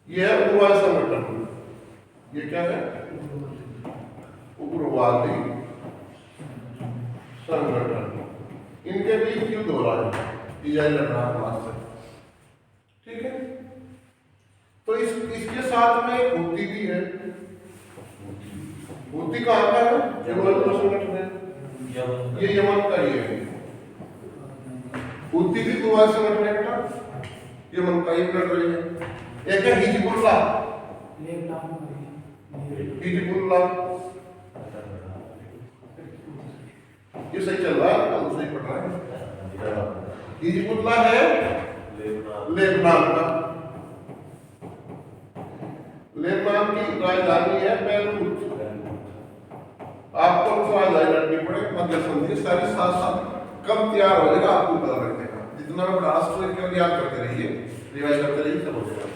ये है उग्रवादी संगठन, ये क्या है? उग्रवादी संगठन। इनके बीच युद्ध हो रहा है, इजराइल लड़ रहा है हमारे से, ठीक है। तो इसके साथ में एक हूती भी है। हूती कहाँ का है? उग्रवादी संगठन है, ये यमन का ही है। हूती भी उग्रवादी संगठन है बेटा, यमन का ही लड़ रही है। एक है हिजबुल्लाह, हिजबुल्लाह ये सही चल रहा है, तो सही पढ़ रहा है। हिजबुल्लाह है लेबनान का, लेबनान की राजधानी है बैरूत। आपको तो राजधानी लड़नी पड़े, मध्य संधि सारी साथ साथ कब तैयार हो जाएगा आपको पता लगेगा। जितना बड़ा राष्ट्र केवल याद करते रहिए, रिवाइज करते रहिए, सब हो जाएगा।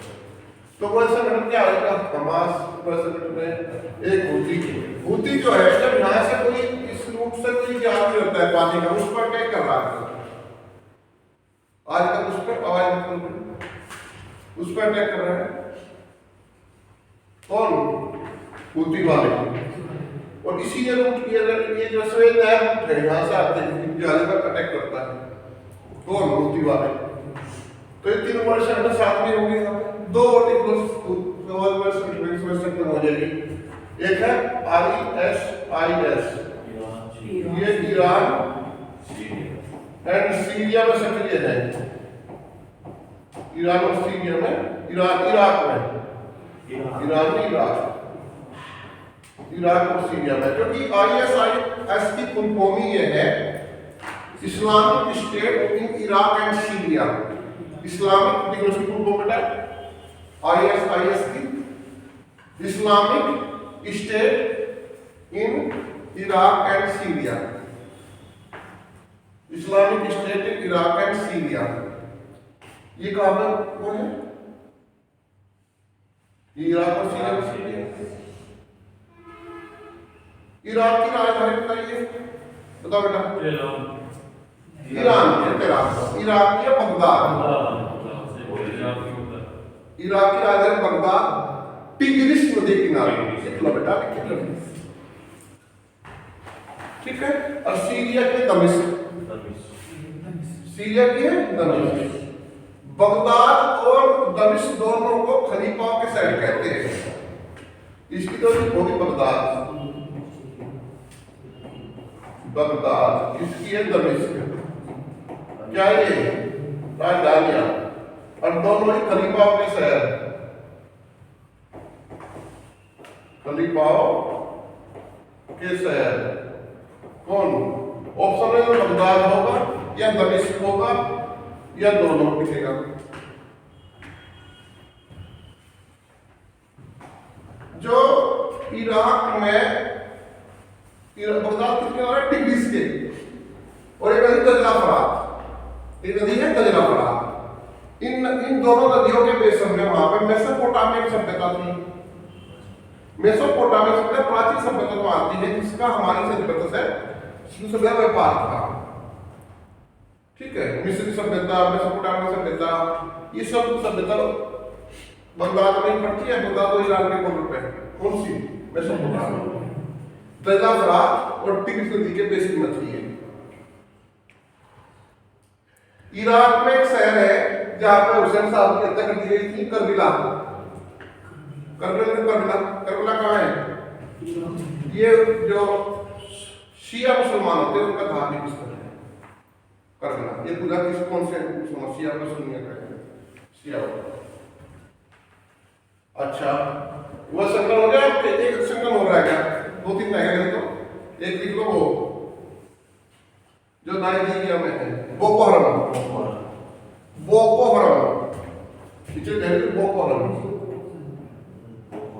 तो वो संगठन क्या होगा? हमास संगठन में एक हूती जो है, जब यहाँ से कोई इस रूट से कोई जहाज रहता है पानी का, उस पर अटैक कर रहा है आज तक, उस पर आवाज उस पर अटैक कर रहा है कौन? हूती वाले। और इसी रूट ये जो स्वेद रूट है, यहाँ से आते हैं जहाज पर अटैक करता है कौन? हूती वाले। तो ये तीन वर्ष साथ में होंगे, यहाँ पे दो संगठन हो जाएगी। एक है ISIS, ये ईरान एंड सीरिया में सक्रिय है। ईरान और सीरिया में, इराक में, इराक और सीरिया में, क्योंकि ISIS की फुलफॉर्म ये है Islamic state in Iraq and Syria. Islamic की फुलफॉर्म बेटा ISIS की Islamic state in Iraq and Syria, Islamic state in Iraq and Syria. ये कहां पर वो है? ये इराक और सीरिया में। इराक की राजधानी बताइए, बताओ बेटा। ईरान है तेहरान, इराक की बगदाद। इराक की राजधानी बगदाद, टिग्रिस नदी किनारे, बेटा ठीक है। और सीरिया के दमिश्क, सीरिया की है दमिश्क। बगदाद और दमिश्क दोनों को खलीफा के शहर कहते हैं। इसकी तो होगी बगदाद, बगदाद इसकी है दमिश्क। क्या ये राजधानियां, और दोनों ही खलीफाओं के शहर, खलीफाओं के शहर। कौन? ऑप्शन में तो बगदाद होगा या दमिश्क होगा या दोनों दिखेगा। जो इराक में बगदाद किसके नाम है? टिग्रिस के। और एक नदी दजला फरात, एक नदी है दजला फरात। इन दोनों नदियों के बेसन में वहां पे मेसोपोटामिया सभ्यता थी। मेसोपोटामिया सभ्यता प्राचीन सभ्यता को आती है, जिसका हमारी सभ्यता से व्यापार था, ठीक है। मिस्री सभ्यता, मेसोपोटामिया सभ्यता, ये सब सभ्यता बगदाद में पड़ती है। बगदाद तो ईरान के बॉर्डर पे है। कौन सी? मेसोपोटामिया। दजला फरात और टिग्रिस नदी के बेसिन में थी। इराक में एक शहर है जहां पर हुसैन साहब की हत्या कर दी गई थी, करबिला। करबिला कहाँ है? ये जो शिया मुसलमान होते हैं उनका धार्मिक स्थल है करबिला। ये पूरा किस कौन से मुसलमान? शिया का सुन्नी का है, शिया। अच्छा, वह संगठन हो गया। एक संगठन हो रहा है क्या? दो तीन रहेगा तो एक लिख लो, वो जो नाइजीरिया में है, बोको हराम। बोको हराम, पीछे ढेर बोको हराम,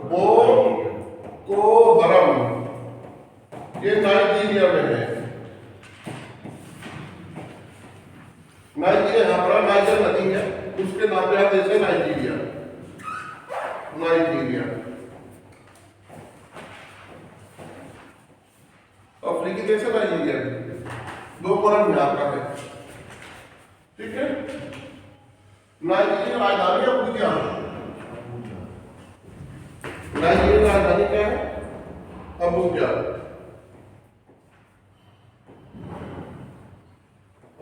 बोको हराम, ये नाइजीरिया में है। नाइजीरिया यहाँ पर नाइजर नदी है, उसके नाम पे देश है नाइजीरिया। नाइजीरिया अफ्रीकी देश है नाइजीरिया, दो परम यहाँ का है, ठीक है। नाइजीरिया राजधानी अबूजा, क्या है? अबूजा।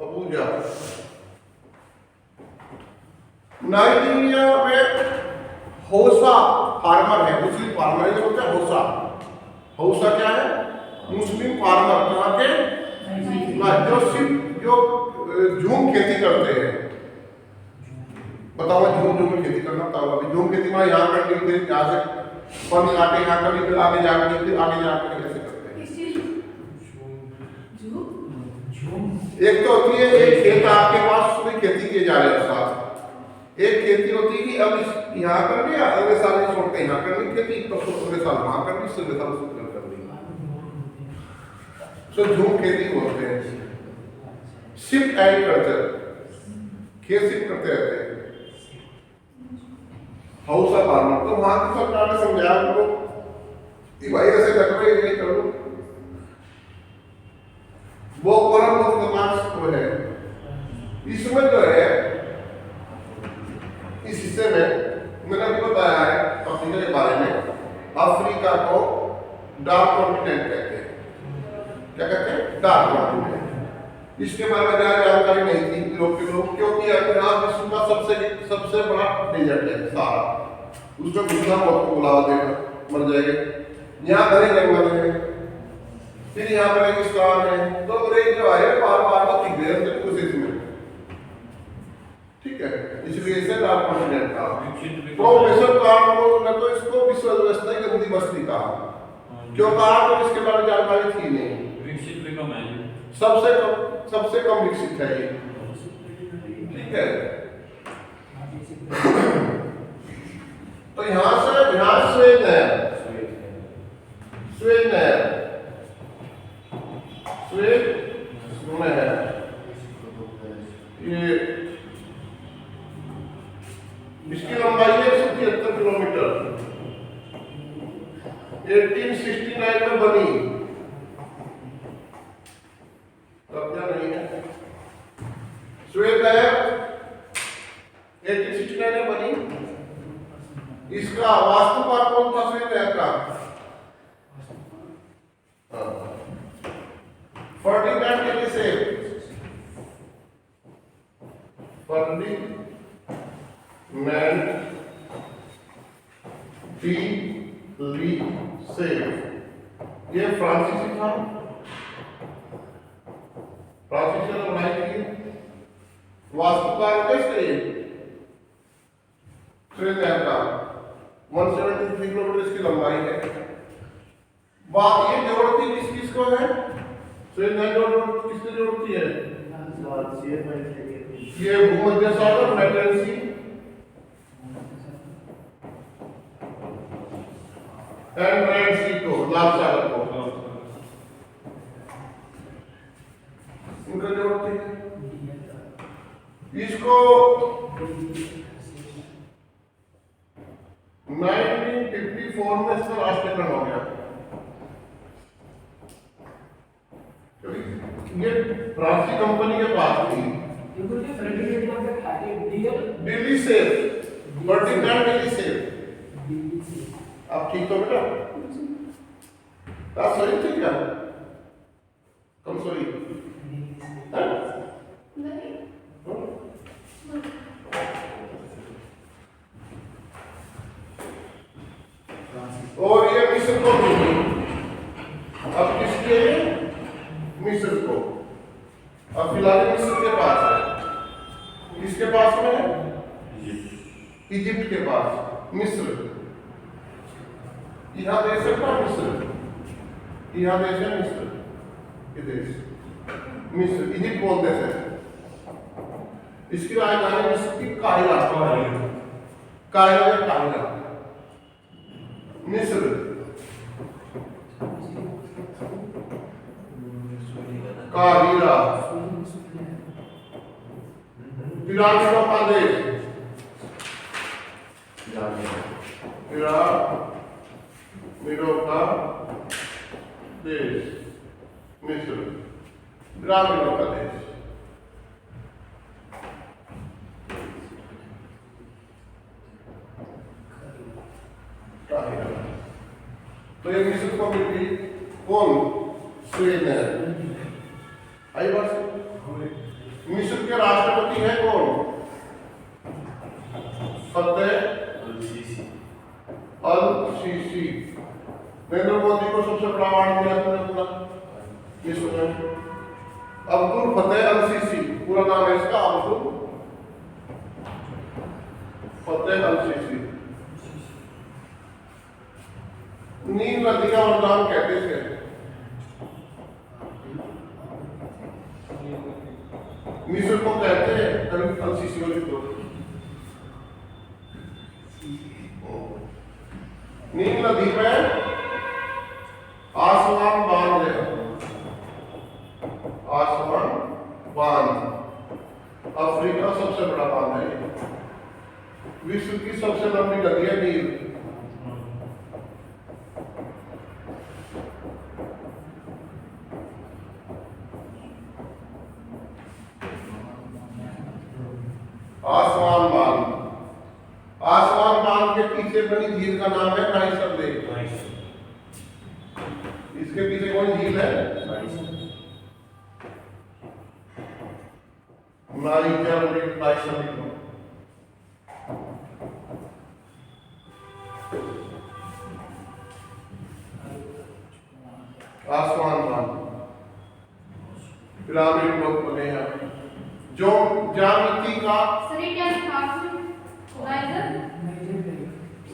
अबूजा। नाइजीरिया में हौसा फार्मर है, मुस्लिम फार्मर है, बोलते हैं हौसा। हौसा क्या है? मुस्लिम फार्मर। कहाँ के? जो सिर्फ जो झूम खेती करते हैं। बताओ झूम में खेती करना बताओ। अभी झूम खेती में यहाँ कर दी, यहाँ से पानी आके यहाँ कर दी, आगे जाकर फिर आगे जाकर कैसे करते हैं? एक तो होती है एक खेत आपके पास, उसमें खेती किए जा रहे हैं साथ। एक खेती होती है कि अब यहाँ कर लिया, अगले साल ये छोड़ के यहाँ कर ली खेती, तो अगले साल वहाँ कर ली, अगले साल उसको कर ली। तो झूम खेती बोलते हैं। शिफ्ट एग्रीकल्चर, खेत शिफ्ट करते रहते हैं। Hausa farmer. तो वहां की सरकार ने समझाया उनको कि भाई ऐसे कर लो, ये कर लो। वो कोरम तो है इसमें जो है, इस हिस्से में मैंने अभी बताया है अफ्रीका के बारे में। अफ्रीका को डार्क कॉन्टिनेंट कहते हैं। क्या कहते हैं? Dark continent. इसके बारे में ज्यादा जानकारी नहीं थी लोग के लोग, क्योंकि यहाँ विश्व का सबसे बड़ा डेजर्ट है सारा। उसमें घुसना बहुत को बुलावा देगा, मर जाएंगे। यहाँ घने जंगल है, फिर यहाँ पर रेगिस्तान है, तो रेत जो है बार बार तो दिख रहे हैं कोशिश में। ठीक है, इसलिए इसे डार्क कॉन्टिनेंट कहा। प्रोफेसर कार्ल ने तो इसको विश्व व्यवस्था की गंदी बस्ती कहा, क्योंकि आपको इसके बारे में जानकारी थी नहीं। विकसित भी कम है, सबसे कम विकसित है ये। ठीक है, तो यहां से स्वेद है, स्वेद है, स्वेद में है ये। इसकी लंबाई है 173 किलोमीटर। 1869 में बनी, कब्जा नहीं है। स्वेद है 1869 में बनी। इसका वास्तुकार कौन था? स्वेद है का फर्डिनेंड एलिसेव। फर्डिनेंड डी लीसेव, ये फ्रांसीसी था। फ्रांसीसी ने बनाई थी। वास्तुकार कैसे? स्वेद का 173 किलोमीटर इसकी लंबाई है। बात ये जोड़ती किसको है? स्वेद किससे जोड़ती है? ये भूमध्य सागर, मेडन सी एंड रेड सी को, लाल सागर को इनका जोड़ती है। इसको 1954 में इसका राष्ट्रीयकरण हो गया। ये फ्रांसी कंपनी के पास थी। दिल्ली से फर्डिनेंड एलिसेव। आप ठीक हो बेटा? आप सही थे क्या? कम सही और ये मिस्र को मिली। अब किसके? मिस्र को। अब फिलहाल मिस्र के पास है। किसके पास में है? इजिप्ट के पास। मिस्र यहाँ देश है ना, मिस्र यहाँ देश है, मिस्र ये देश मिस्र, इजिप्ट बोलते हैं। इसकी राजधानी मिस्र की काहिरा। काहिरा या काहिरा, मिस्र। काहिरा पिरामिडों का देश, पिरामिडों का देश मिस्र, पिरामिडों का देश। तो ये मिस्र कमेटी कौन? स्वीडन है। आई बात। मिस्र के राष्ट्रपति है कौन? फतेह अल सीसी। नरेंद्र मोदी को सबसे बड़ा अवार्ड मिला था मिस्र में, अब्दुल फतेह अल सीसी। पूरा नाम है इसका अब्दुल फतेह अल सीसी। नील नदी का वरदान कहते थे। मिस्र को कहते हैं अल सीसी को। नील नदी में आसमान बांध है, आसमान बांध। अफ्रीका सबसे बड़ा बांध है। विश्व की सबसे लंबी नदी है नील। आसमान बांध। आसमान बांध के पीछे बनी झील का नाम है नाइसर लेक। इसके पीछे कौन झील है? Niger lake, nicer lake. आसमान बांध पिरामिड लोग बने हैं जो ज्यामिति का।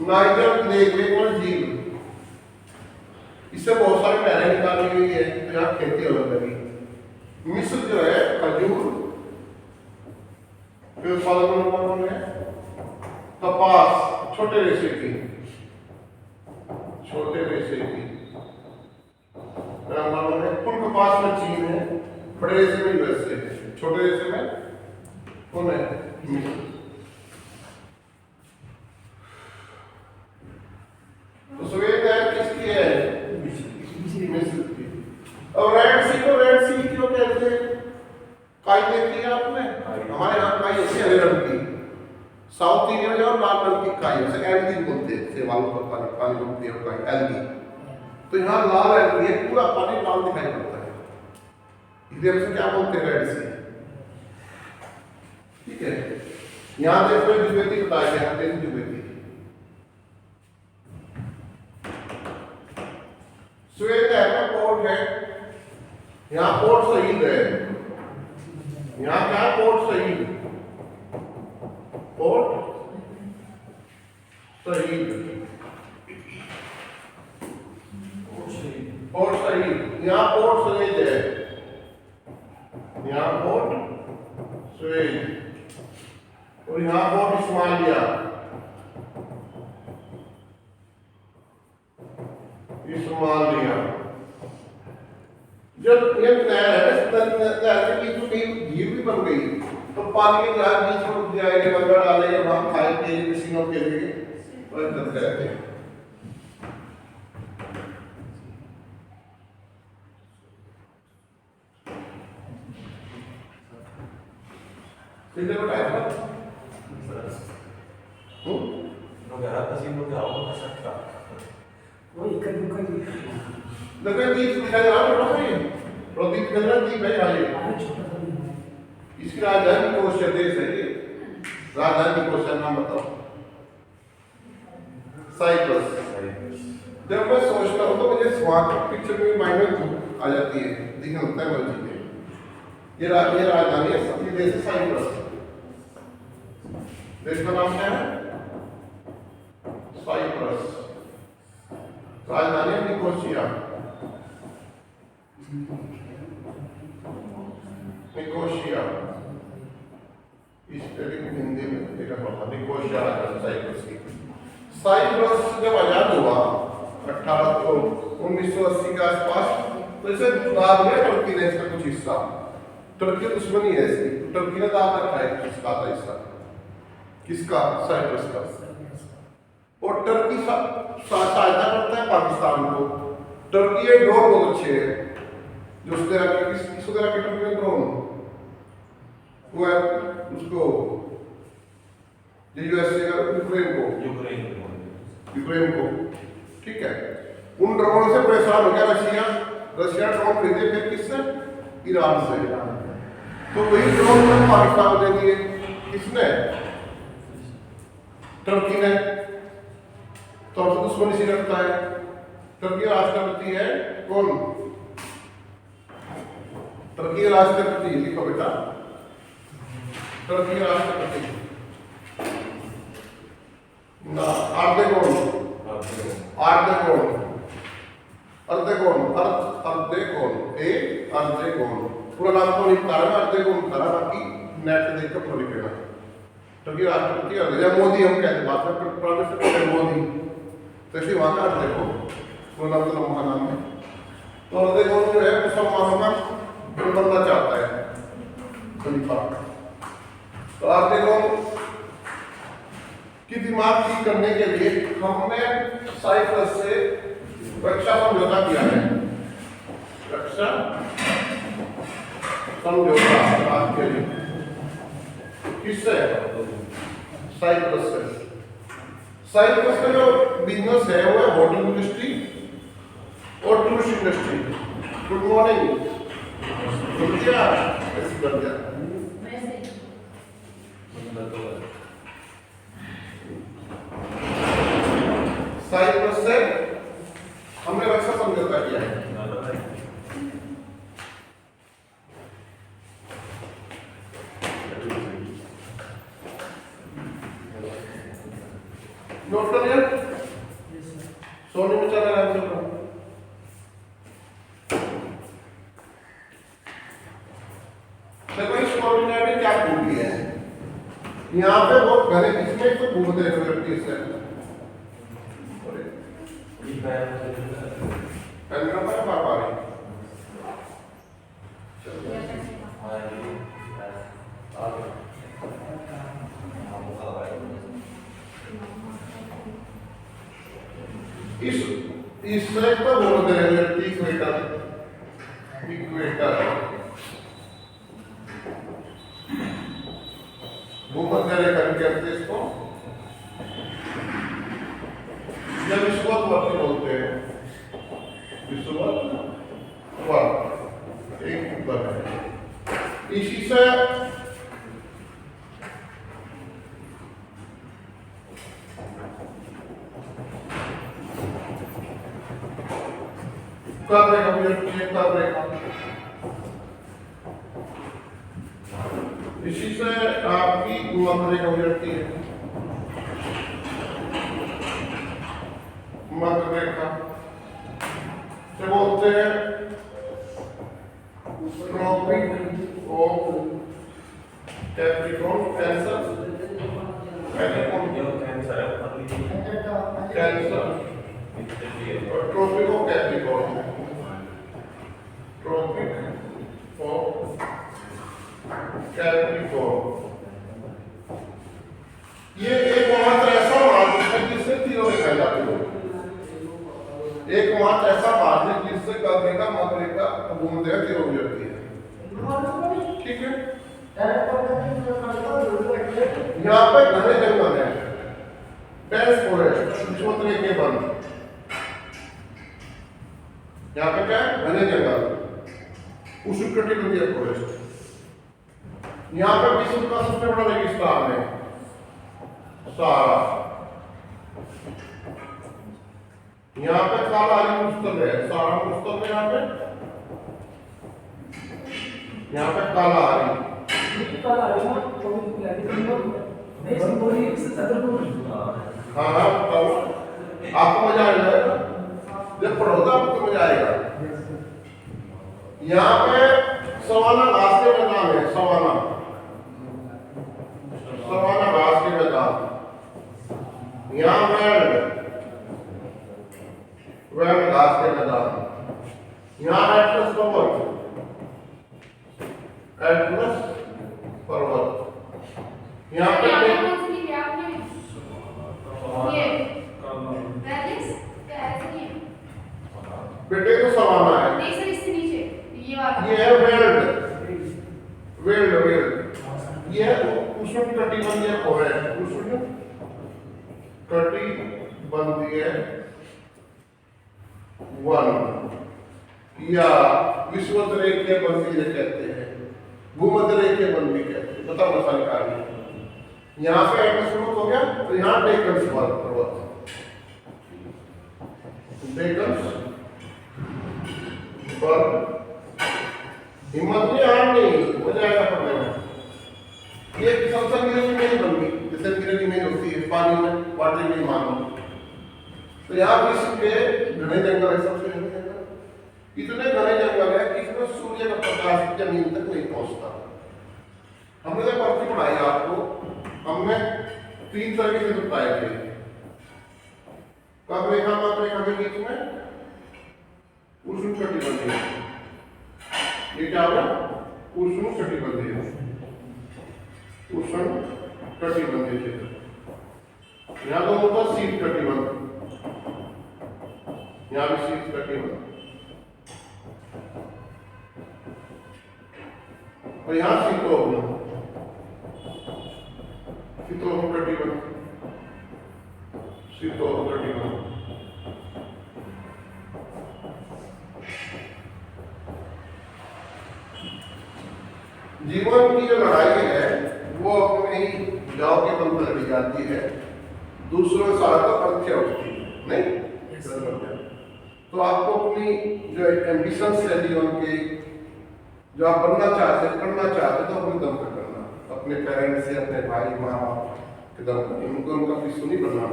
नाइजर लेक में कौन झील, इससे बहुत सारी पैरें निकाली हुई है, यहाँ खेती होने लगी। मिस्र जो है खजूर, फिर उत्पादन नंबर है कपास, छोटे रेशे की, छोटे रेशे की नंबर है। कुल कपास में चीन है, बड़े रेशे में यूएसए है, छोटे रेशे में कौन है? मिस्र। तो स्वेद है किसकी है? मिस्र की। अब रेड सी को रेड सी क्यों कहते हैं? काई देखी है आपने? हमारे यहाँ काई ऐसे हरे रंग की, साउथ इंडिया में और लाल रंग की काई, उसे एल्गी बोलते हैं। सेवालों पर पानी पानी बोलते हैं काई, एल्गी। तो यहाँ लाल एल्गी है, पूरा पानी लाल दिखाई पड़ता है, इसलिए हम क्या बोलते हैं? रेड सी। ठीक है। यहाँ देखो द्विवेदी बताया गया है, द्विवेदी। स्वेद है पोर्ट है, यहाँ पोर्ट शहीद है। यहाँ क्या पोर्ट शहीद, पोर्ट शहीद, पोर्ट शहीद। यहाँ पोर्ट स्वेद है, यहाँ पोर्ट स्वेद, और यहाँ पोर्ट इस्माइलिया। इस्माइलिया जब ये नहर है, झील भी बन गई, तो पानी के जहाज बीच में रुक जाएंगे, बंदर डालेंगे वहां खाए के मशीनों के लिए, और करते रहते हैं। कितने बताया था? इसकी राजधानी निकोसिया देश है ये। राजधानी निकोसिया नाम बताओ। साइप्रस। जब मैं सोचता हूँ तो मुझे स्वागत पिक्चर में माइंड में आ जाती है, दिखने लगता है मुझे चीजें। ये राजधानी है, सभी देश है साइप्रस। देश का नाम क्या है? साइप्रस। राजधानी निकोसिया। निकोसिया इस तरीके हिंदी में देखा पड़ता। निकोसिया साइप्रस की। साइप्रस जब आजाद हुआ 1980 के आसपास, तो इसे दाब दिया टर्की ने, इसका कुछ हिस्सा। टर्की दुश्मनी है इसकी, तो टर्की ने दाब रखा है किसका था हिस्सा, किसका? साइप्रस का। और टर्की सहायता करता है पाकिस्तान को। टर्की ये ड्रोन बहुत अच्छे हैं, जो उस तरह के किस तरह के टर्की ड्रोन वो है उसको यूएसए का यूक्रेन को, ठीक है। उन ड्रोन से परेशान हो गया रशिया। रशिया ड्रोन खरीदे फिर किससे? ईरान से। तो वही ड्रोन ने पाकिस्तान को दे दिए। किसने? टर्की ने। तो अब दुश्मनी सी रखता है। टर्की राष्ट्रपति है कौन? टर्की राष्ट्रपति लिखो बेटा, टर्की राष्ट्रपति ना अर्दोगन। अर्दोगन पूरा नाम तो नहीं बता रहा, अर्दोगन बता रहा, बाकी नेट देख कर पढ़ लेना। टर्की राष्ट्रपति या मोदी हम कहते हैं, बात में प्राइम मिनिस्टर मोदी, तो इसलिए वहां का अर्दोगन पूरा नाम तो लंबा नाम है। तो अर्दोगन जो है मुसलमानों का बनना चाहता है खलीफा। तो अर्दोगन की दिमाग ठीक करने के लिए हमने साइप्रस से रक्षा समझौता किया है। रक्षा समझौता के लिए किससे? साइप्रस से। साइप्रस का जो बिजनेस है वो है होटल इंडस्ट्री और tourist industry. Good morning. Cyprus से हमने रक्षा समझौता किया है। नोट कर लिया? सोने में चला रहा है। क्या खूबी है यहाँ पे? वो घने इसमें तो घूमते रहते हैं। इससे तो बोलते हैं इक्वेटर। भूमध्य रेखा कहते हैं इसको, या विषुवत बोलते हैं। विषुवत एक उत्तर है। इसी से कब रेखा इसी से आपकी मध्य रेखा गुजरती है। मध्य रेखा से बोलते हैं ट्रॉपिक ऑफ कैप्रिकॉर्न, कैंसर, और tropic of Capricorn, tropic of Capricorn. ये एक मात्र ऐसा मार्ग है जिससे तीनों रेखा जाती हो। एक मात्र ऐसा मार्ग है जिससे कब रेखा मध्य रेखा घूमते हैं तीनों गुजरती है। ठीक है। यहाँ पे घने जंगल है, डेंस फॉरेस्ट, विषुवत रेखा बंद। यहाँ पे क्या है? घने जंगल, उष्णकटिबंधीय फॉरेस्ट। यहाँ पे विश्व का सबसे बड़ा रेगिस्तान है सहारा। यहाँ पे काला मुस्तल है, सहारा मुस्तल है। यहाँ पे काला हाँ बताओ, आपको मजा आएगा जब पढ़ोगे, आपको मजा आएगा। यहाँ पे सवाना घास के मैदान है, सवाना घास के मैदान। यहाँ वेल्ड घास के मैदान। यहाँ एटलस पर्वत। यहाँ पे बेटे को सवाना है। नहीं सर, इससे नीचे ये है वेल्ड। ये है उष्णकटिबंधीय फॉरेस्ट, उष्णकटिबंधीय 1 या विषुवत रेखीय बल भी कहते हैं, भूमध्य रेखीय बल भी कहते हैं। बताओ मसाले कार्य यहाँ पे एटमॉस्फेयर शुरू हो गया तो यहाँ डेकन पर्वत, डेकन पर हिम्मत नहीं हारनी, हो जाएगा पढ़ने में। ये सबसे गिरनी नहीं बन गई, जैसे गिरनी नहीं होती है पानी में, वाटर नहीं मानो। तो यहाँ विश्व के घने जंगल है, सबसे घने जंगल, इतने घने जंगल है कि इसमें सूर्य का प्रकाश जमीन तक नहीं पहुंचता। हमने जब पढ़ती पढ़ाई आपको, हमने 3 तरह के बताए थे। कब रेखा माप रेखा के बीच में उष्णकटिबंधीय, ये क्या होगा? उष्णकटिबंधीय, उष्णकटिबंधीय क्षेत्र। यहाँ तो होता शीत कटिबंध, यहाँ भी शीत कटिबंध, और यहाँ शीतोष्ण, शीतोष्ण कटिबंध, शीतोष्ण कटिबंध। जीवन की जो लड़ाई है वो अपने ही जाओ के बल पर लड़ी जाती है, दूसरों के साथ अर्थ्य होती है, नहीं? तो आपको अपनी जो एम्बिशंस है जीवन के, जो आप बनना चाहते हैं, करना चाहते हैं, तो अपने दम पर करना, अपने पेरेंट्स से, अपने भाई माँ बाप के दम पर। उनका पीछे नहीं बनना,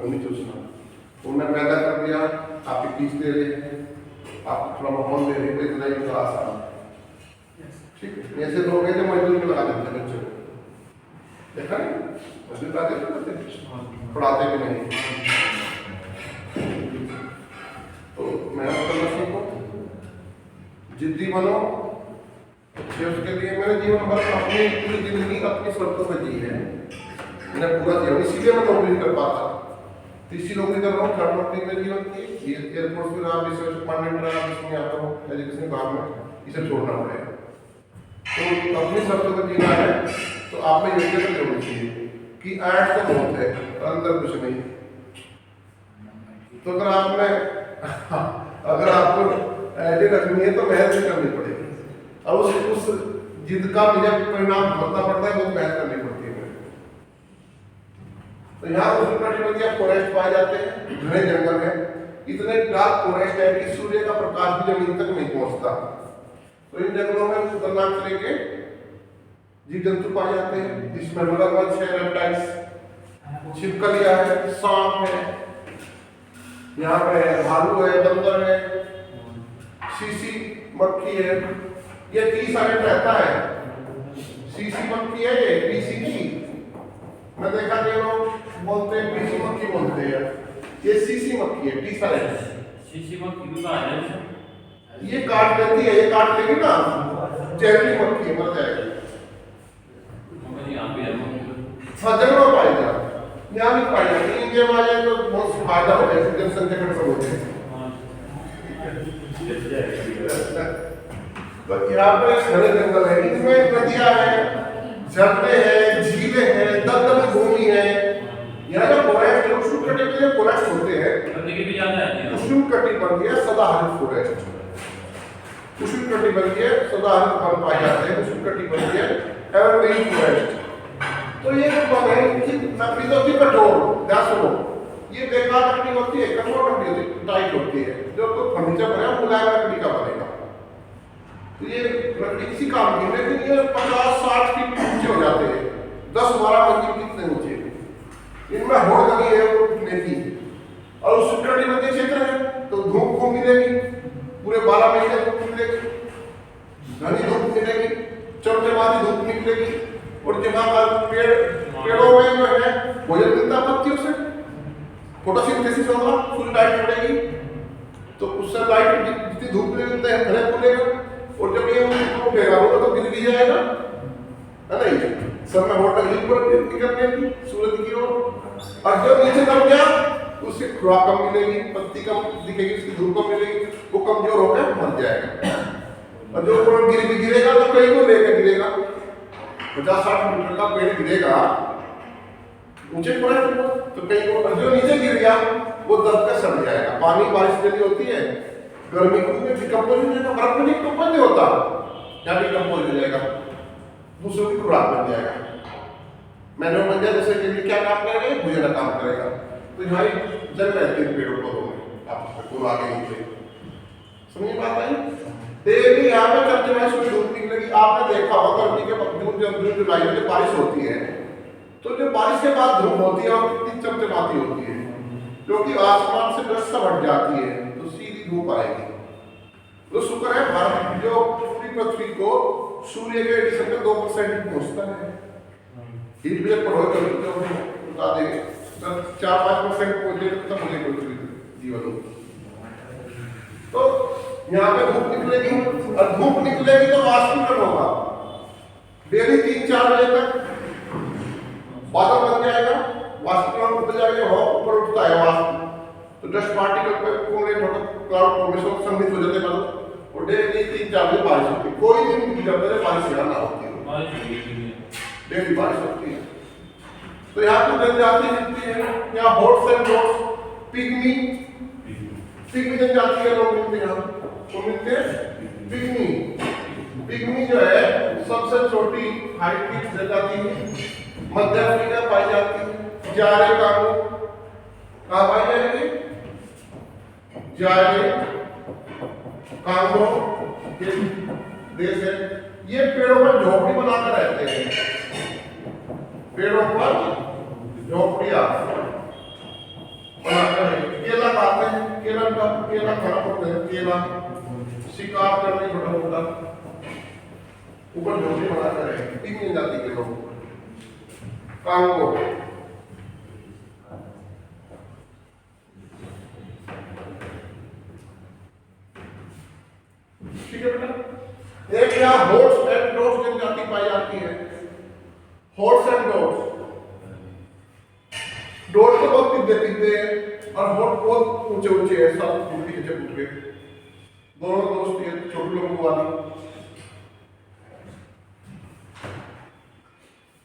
नहीं चूसना। उन्हें पैदा कर दिया, आपके पीछे दे रहे हैं, आप थोड़ा माहौल दे रहे हैं, इतना ही आसान, ठीक है? ऐसे लोग हैं जो मजदूरी में लगा देते हैं बच्चों को, देखा नहीं? मजदूरी लगा देते, पढ़ाते भी नहीं। तो मेहनत करना सीखो, जिद्दी बनो। उसके लिए मेरे जीवन भर अपनी पूरी जिंदगी अपनी शर्तों पर जी है, मैंने पूरा जीवन, इसीलिए मैं नौकरी कर पाता। तीसरी नौकरी कर रहा हूँ, 3rd नौकरी मेरी जीवन की, एयरफोर्स में रहा, रिसर्च डिपार्टमेंट रहा, इसमें आता हूँ एजुकेशन विभाग में, इसे छोड़ना पड़ेगा। तो अपनी शर्तों पर जीना है, तो आप में योग्यता जरूर चाहिए कि आर्ट तो बहुत है, अंदर कुछ नहीं। तो अगर आपको ऐसे रखनी है तो मेहनत भी करनी पड़ेगी, और उस जिद का मुझे परिणाम भुगतना पड़ता है, बहुत मेहनत करनी पड़ती है। तो यहाँ उष्णकटिबंधीय फॉरेस्ट पाए जाते हैं, घने जंगल है, इतने डार्क फॉरेस्ट है कि सूर्य का प्रकाश भी जमीन तक नहीं पहुंचता। तो इन जंगलों में खतरनाक तरह के जीव जंतु पाए जाते हैं, जिसमें मगरमच्छ है, रेप्टाइल्स, छिपकलियां है, सांप है, यहाँ पे भालू है, बंदर है, सीसी मक्खी है, ये 30 साल रहता है। सीसी मक्खी है ये, पीसी की, मैं देखा कि लोग बोलते हैं पीसी मक्खी बोलते हैं, ये सीसी मक्खी है, 30 साल है। सीसी मक्खी का है, ये काट देती है, ये काट देगी ना, जहरीली मक्खी है, मर जाएगी। हाँ, जंगलों पाई जाती, यहाँ भी पाई जाती, इंडिया में आ जाए तो बहुत फायदा हो जाए, जनसंख्या कम हो जाए। तो यहाँ पर घने जंगल है, इसमें नदियाँ हैं, झरने हैं, झीलें हैं, दलदल भूमि है। यहाँ जो फॉरेस्ट उष्णकटिबंधीय फॉरेस्ट होते हैं, उष्णकटिबंधीय सदाहरित फॉरेस्ट, उष्णकटिबंधीय सदाहरित वन पाए जाते हैं, उष्णकटिबंधीय एवरग्रीन फॉरेस्ट। तो ये जो वन है, इनकी लकड़ी तो होती है कठोर, ध्यान सुनो, ये बेकार लकड़ी होती है, कठोर लकड़ी होती है, टाइट होती है, जो कोई फर्नीचर बनेगा मुलायम लकड़ी का बनेगा। तो ये लकड़ी किसी काम की, लेकिन ये 50-60 फीट ऊंचे हो जाते हैं, 10-12 मंजिल कितने ऊंचे, इनमें होड़ लगी है उठने की, और उष्णकटिबंधीय क्षेत्र है तो धूप खूब मिलेगी, पूरे 12 महीने धूप मिलेगी, घनी धूप मिलेगी, चमचमाती धूप निकलेगी, और जहाँ पेड़ों में जो है भोजन मिलता है पत्तियों से, फोटोसिंथेसिस होगा, फुल लाइट पड़ेगी, तो उससे लाइट जितनी धूप मिलते हैं फल फूलेगा, और जब ये उठेगा तो गिर भी जाएगा, है नहीं? सब में होटल हिल पर निकलने की सूरज की ओर, और जब नीचे दब गया उससे खुराक कम मिलेगी, पत्ती कम दिखेगी, उसकी धूप कम मिलेगी, वो कमजोर होकर मर जाएगा। और जो पेड़ गिरेगा तो कहीं को लेकर गिरेगा, 50-60 मीटर का पेड़ गिरेगा ऊंचे पर, तो कहीं को, जो नीचे गिर गया वो दब कर सड़ जाएगा, पानी बारिश यदि होती है गर्मी में डिकम्पोज हो जाएगा, बर्फ में डिकम्पोज नहीं होता, यहाँ डिकम्पोज हो जाएगा, दूसरों की खुराक बन जाएगा, मैनुअल बन जाए, जैसे के लिए क्या काम करेगा, भूजन का काम करेगा। तो यहाँ जल रहते हैं पेड़ों पौधों में, आपको आगे नीचे समझ बात आई। डेली यहाँ पे चलते हुए सूर्य धूप निकलेगी, आपने देखा होगा गर्मी के जून जुलाई में बारिश होती है तो जो बारिश के बाद धूप होती है और कितनी चमचमाती होती है, क्योंकि आसमान से डस्ट सब हट जाती है तो सीधी धूप आएगी। तो शुक्र है भारत जो पूरी पृथ्वी को सूर्य के एडिशन में 2% पहुंचता है, हीट वेव पर होकर जो बता देंगे 4-5% पहुंचे तब मुझे पृथ्वी जीवन हो। तो यहाँ पे धूप निकलेगी और धूप निकलेगी तो वाष्पीकरण होगा, डेली 3-4 बजे तक बादल बन जाएगा, वाष्पीकरण उठ जाएगा, हवा ऊपर उठता है वाष्प, तो डस्ट पार्टिकल पे एक्यूमुलेट होकर क्लाउड फॉर्मेशन सम्मिलित हो जाते हैं बादल और डेली 3-4 बजे बारिश होती है। कोई दिन भी जब तक बारिश यहाँ ना होती है, डेली बारिश होती है। तो यहाँ पे जनजाति मिलती है, यहाँ हॉट्स एंड डॉट्स, पिग्मी जनजाति के लोग मिलते हैं, यहाँ तो मिलते हैं पिग्मी। पिग्मी जो है सबसे छोटी हाइट की जनजाति मध्य अफ्रीका पाई जाती है। जारे कांगो कहाँ पाई जाएगी, जारे कांगो के देश है। ये पेड़ों पर झोपड़ी बनाकर रहते हैं, पेड़ों पर झोपड़ियां बनाकर केला खाते हैं, केला खाना पड़ता है, केला शिकार करने छोटा मोटा ऊपर झोपड़ी बनाकर है। तीन जाति के लोग कांगो ठीक है बेटा। एक यहाँ हॉट्स एंड डॉट्स जनजाति पाई जाती है। हॉट्स एंड डॉट्स, डॉट तो बहुत पीते हैं और हॉट बहुत ऊंचे है, सब ऊंचे दोनों दोस्त ये छोटे लोगों वाली।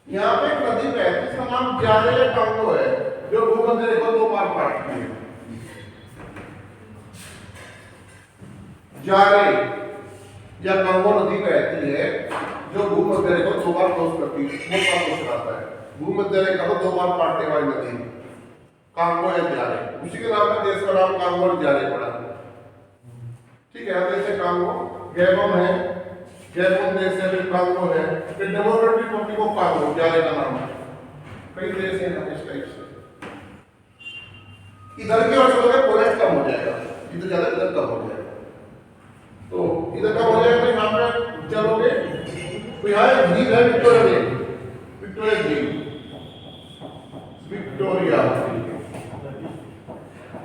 यहाँ पे एक नदी बहती है जिसका नाम जारे कांगो है, जो भूमध्य रेखा को 2 बार काटती है। जारे या कांगो नदी बहती है जो भूमध्य रेखा को 2 बार क्रॉस करती है, 2 बार क्रॉस कराता है। भूमध्य रेखा को 2 बार काटने वाली नदी कांगो या जारे, उसी के नाम पे देश का नाम कांगो और जारे पड़ा। ठीक है, जैसे कांगो गैबन है, गैबन देश है, कांगो है, फिर डेमोक्रेटिक रिपब्लिक ऑफ कांगो जारे का नाम है। कई देश हैं इस टाइप से। इधर की ओर चलोगे पोलैंड कम हो जाएगा, इधर ज्यादा इधर कम हो जाएगा। तो इधर कम हो जाएगा तो यहाँ पे चलोगे तो यहाँ झील है विक्टोरिया झील, विक्टोरिया